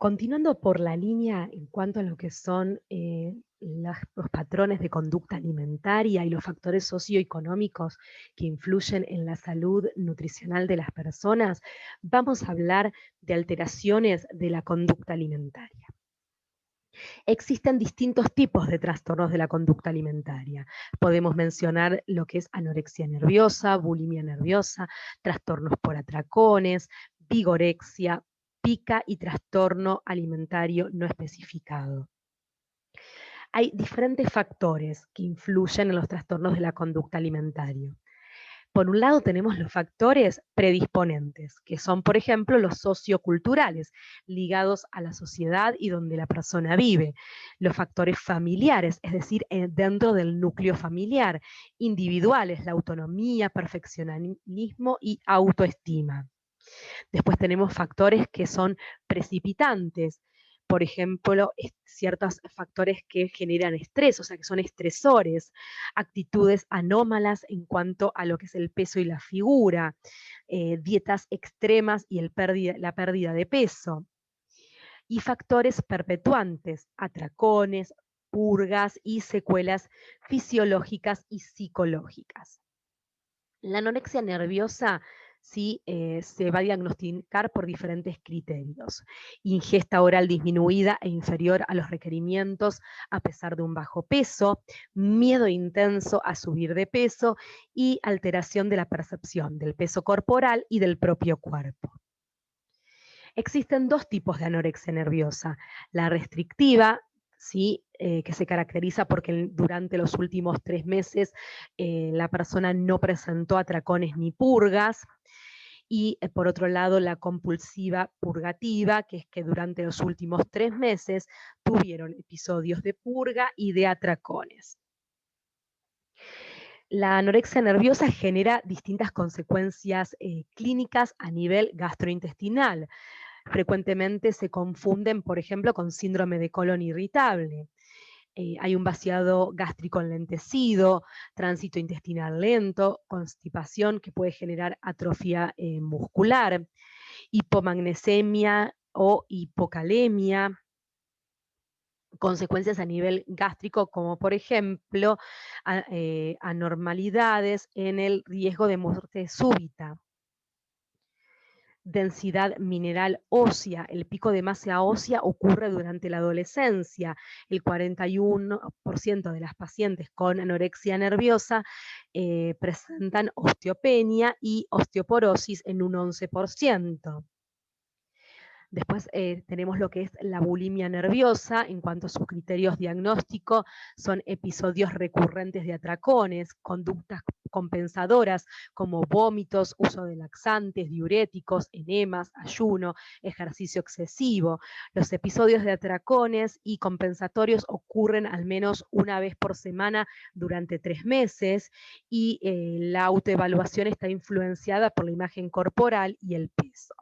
Continuando por la línea en cuanto a lo que son los patrones de conducta alimentaria y los factores socioeconómicos que influyen en la salud nutricional de las personas, vamos a hablar de alteraciones de la conducta alimentaria. Existen distintos tipos de trastornos de la conducta alimentaria. Podemos mencionar lo que es anorexia nerviosa, bulimia nerviosa, trastornos por atracones, vigorexia, pica y trastorno alimentario no especificado. Hay diferentes factores que influyen en los trastornos de la conducta alimentaria. Por un lado tenemos los factores predisponentes, que son, por ejemplo, los socioculturales, ligados a la sociedad y donde la persona vive. Los factores familiares, es decir, dentro del núcleo familiar, individuales, la autonomía, perfeccionismo y autoestima. Después tenemos factores que son precipitantes, por ejemplo, ciertos factores que generan estrés, o sea, que son estresores, actitudes anómalas en cuanto a lo que es el peso y la figura, dietas extremas y la pérdida de peso, y factores perpetuantes, atracones, purgas y secuelas fisiológicas y psicológicas. La anorexia nerviosa sí se va a diagnosticar por diferentes criterios. Ingesta oral disminuida e inferior a los requerimientos a pesar de un bajo peso, miedo intenso a subir de peso y alteración de la percepción del peso corporal y del propio cuerpo. Existen dos tipos de anorexia nerviosa, la restrictiva, ¿sí? Que se caracteriza porque durante los últimos 3 meses la persona no presentó atracones ni purgas, y por otro lado la compulsiva purgativa, que es que durante los últimos 3 meses tuvieron episodios de purga y de atracones. La anorexia nerviosa genera distintas consecuencias clínicas a nivel gastrointestinal. Frecuentemente se confunden, por ejemplo, con síndrome de colon irritable. Hay un vaciado gástrico enlentecido, tránsito intestinal lento, constipación que puede generar atrofia muscular, hipomagnesemia o hipocalemia, consecuencias a nivel gástrico como por ejemplo anormalidades en el riesgo de muerte súbita. Densidad mineral ósea. El pico de masa ósea ocurre durante la adolescencia. El 41% de las pacientes con anorexia nerviosa presentan osteopenia y osteoporosis en un 11%. Después tenemos lo que es la bulimia nerviosa. En cuanto a sus criterios diagnósticos, son episodios recurrentes de atracones, conductas compensadoras como vómitos, uso de laxantes, diuréticos, enemas, ayuno, ejercicio excesivo. Los episodios de atracones y compensatorios ocurren al menos una vez por semana durante 3 meses y la autoevaluación está influenciada por la imagen corporal y el peso.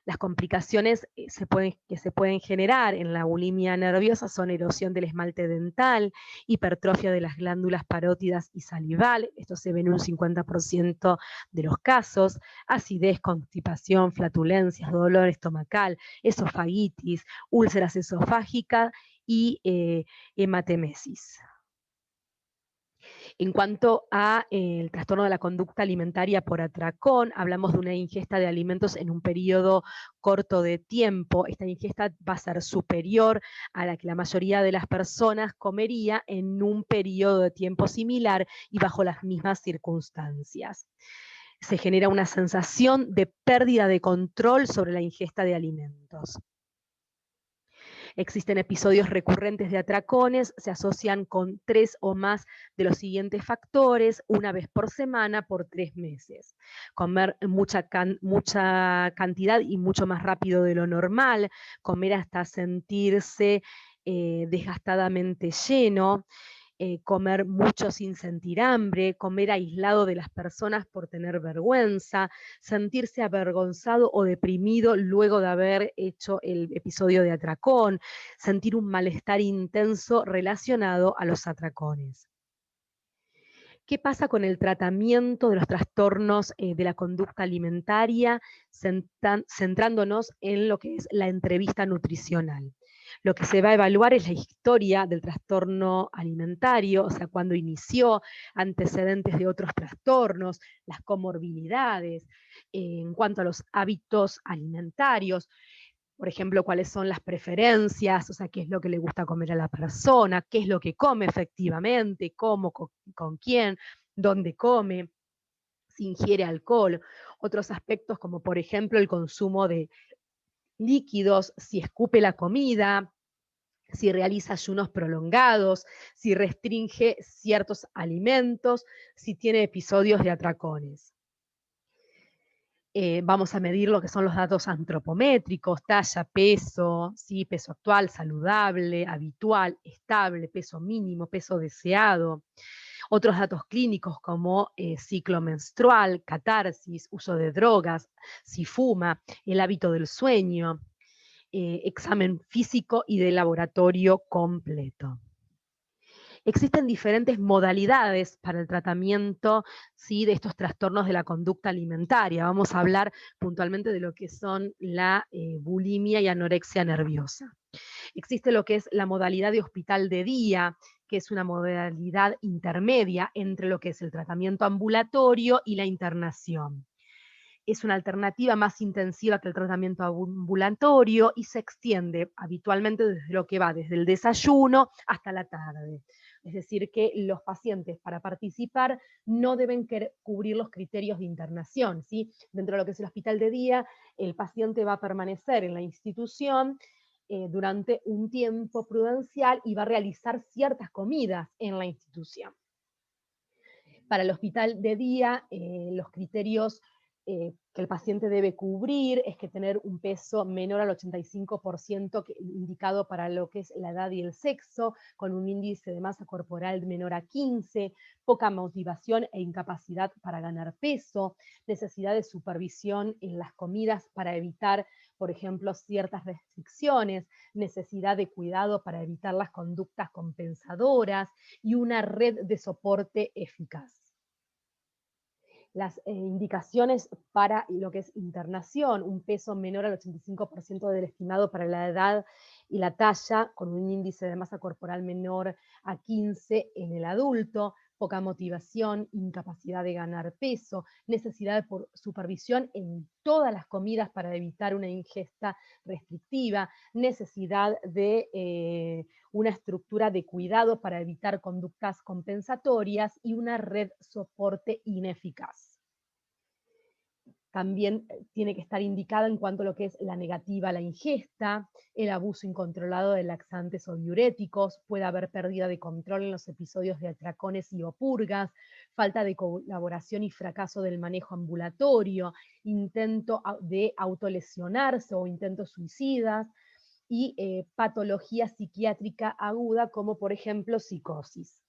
Las complicaciones que se pueden generar en la bulimia nerviosa son erosión del esmalte dental, hipertrofia de las glándulas parótidas y salival, esto se ve en un 50% de los casos, acidez, constipación, flatulencias, dolor estomacal, esofagitis, úlceras esofágicas y hematemesis. En cuanto a el trastorno de la conducta alimentaria por atracón, hablamos de una ingesta de alimentos en un periodo corto de tiempo. Esta ingesta va a ser superior a la que la mayoría de las personas comería en un periodo de tiempo similar y bajo las mismas circunstancias. Se genera una sensación de pérdida de control sobre la ingesta de alimentos. Existen episodios recurrentes de atracones, se asocian con 3 o más de los siguientes factores, una vez por semana por 3 meses. Comer mucha cantidad y mucho más rápido de lo normal, comer hasta sentirse desgastadamente lleno, comer mucho sin sentir hambre, comer aislado de las personas por tener vergüenza, sentirse avergonzado o deprimido luego de haber hecho el episodio de atracón, sentir un malestar intenso relacionado a los atracones. ¿Qué pasa con el tratamiento de los trastornos de la conducta alimentaria, centrándonos en lo que es la entrevista nutricional? Lo que se va a evaluar es la historia del trastorno alimentario, o sea, cuándo inició, antecedentes de otros trastornos, las comorbilidades, en cuanto a los hábitos alimentarios, por ejemplo, cuáles son las preferencias, o sea, qué es lo que le gusta comer a la persona, qué es lo que come efectivamente, cómo, con quién, dónde come, si ingiere alcohol. Otros aspectos como por ejemplo el consumo de líquidos, si escupe la comida, si realiza ayunos prolongados, si restringe ciertos alimentos, si tiene episodios de atracones. Vamos a medir lo que son los datos antropométricos, talla, peso, ¿sí? Peso actual, saludable, habitual, estable, peso mínimo, peso deseado. Otros datos clínicos como ciclo menstrual, catarsis, uso de drogas, si fuma, el hábito del sueño, examen físico y de laboratorio completo. Existen diferentes modalidades para el tratamiento, ¿sí?, de estos trastornos de la conducta alimentaria. Vamos a hablar puntualmente de lo que son la bulimia y anorexia nerviosa. Existe lo que es la modalidad de hospital de día, que es una modalidad intermedia entre lo que es el tratamiento ambulatorio y la internación. Es una alternativa más intensiva que el tratamiento ambulatorio y se extiende habitualmente desde lo que va desde el desayuno hasta la tarde. Es decir, que los pacientes para participar no deben cubrir los criterios de internación, ¿sí? Dentro de lo que es el hospital de día, el paciente va a permanecer en la institución durante un tiempo prudencial y va a realizar ciertas comidas en la institución. Para el hospital de día, los criterios que el paciente debe cubrir es que tener un peso menor al 85% indicado para lo que es la edad y el sexo, con un índice de masa corporal menor a 15, poca motivación e incapacidad para ganar peso, necesidad de supervisión en las comidas para evitar, por ejemplo, ciertas restricciones, necesidad de cuidado para evitar las conductas compensadoras y una red de soporte eficaz. Las indicaciones para lo que es internación, un peso menor al 85% del estimado para la edad y la talla, con un índice de masa corporal menor a 15 en el adulto, poca motivación, incapacidad de ganar peso, necesidad de supervisión en todas las comidas para evitar una ingesta restrictiva, necesidad de una estructura de cuidado para evitar conductas compensatorias y una red soporte ineficaz. También tiene que estar indicada en cuanto a lo que es la negativa a la ingesta, el abuso incontrolado de laxantes o diuréticos, puede haber pérdida de control en los episodios de atracones y o purgas, falta de colaboración y fracaso del manejo ambulatorio, intento de autolesionarse o intentos suicidas, y patología psiquiátrica aguda como por ejemplo psicosis.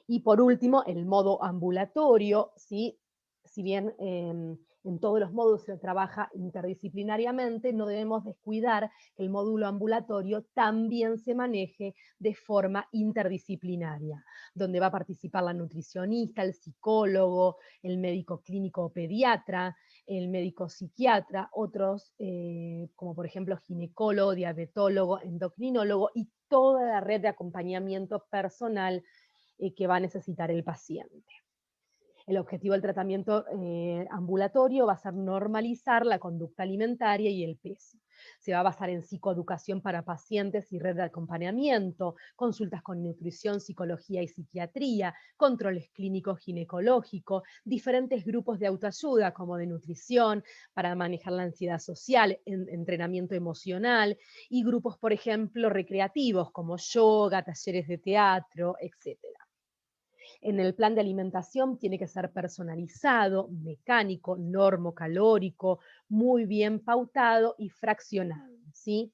Y por último, el modo ambulatorio, ¿sí? Si bien en todos los módulos se trabaja interdisciplinariamente, no debemos descuidar que el módulo ambulatorio también se maneje de forma interdisciplinaria, donde va a participar la nutricionista, el psicólogo, el médico clínico o pediatra, el médico psiquiatra, otros como por ejemplo ginecólogo, diabetólogo, endocrinólogo y toda la red de acompañamiento personal que va a necesitar el paciente. El objetivo del tratamiento ambulatorio va a ser normalizar la conducta alimentaria y el peso. Se va a basar en psicoeducación para pacientes y red de acompañamiento, consultas con nutrición, psicología y psiquiatría, controles clínicos ginecológicos, diferentes grupos de autoayuda como de nutrición para manejar la ansiedad social, entrenamiento emocional y grupos, por ejemplo, recreativos como yoga, talleres de teatro, etc. En el plan de alimentación tiene que ser personalizado, mecánico, normocalórico, muy bien pautado y fraccionado, ¿sí?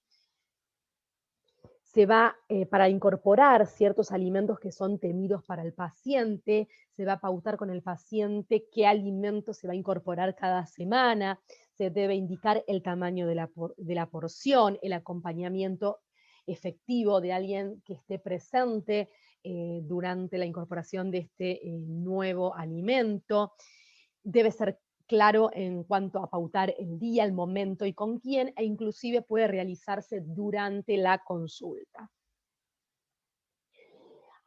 Se va, para incorporar ciertos alimentos que son temidos para el paciente, se va a pautar con el paciente qué alimento se va a incorporar cada semana, se debe indicar el tamaño de la porción, el acompañamiento efectivo de alguien que esté presente durante la incorporación de este nuevo alimento. Debe ser claro en cuanto a pautar el día, el momento y con quién, e inclusive puede realizarse durante la consulta.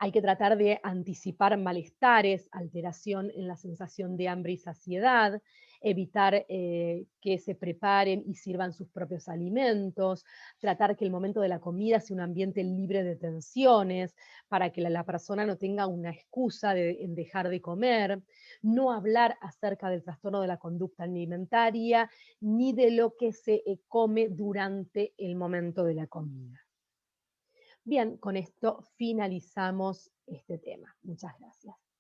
Hay que tratar de anticipar malestares, alteración en la sensación de hambre y saciedad, evitar que se preparen y sirvan sus propios alimentos, tratar que el momento de la comida sea un ambiente libre de tensiones, para que la persona no tenga una excusa en dejar de comer, no hablar acerca del trastorno de la conducta alimentaria, ni de lo que se come durante el momento de la comida. Bien, con esto finalizamos este tema. Muchas gracias.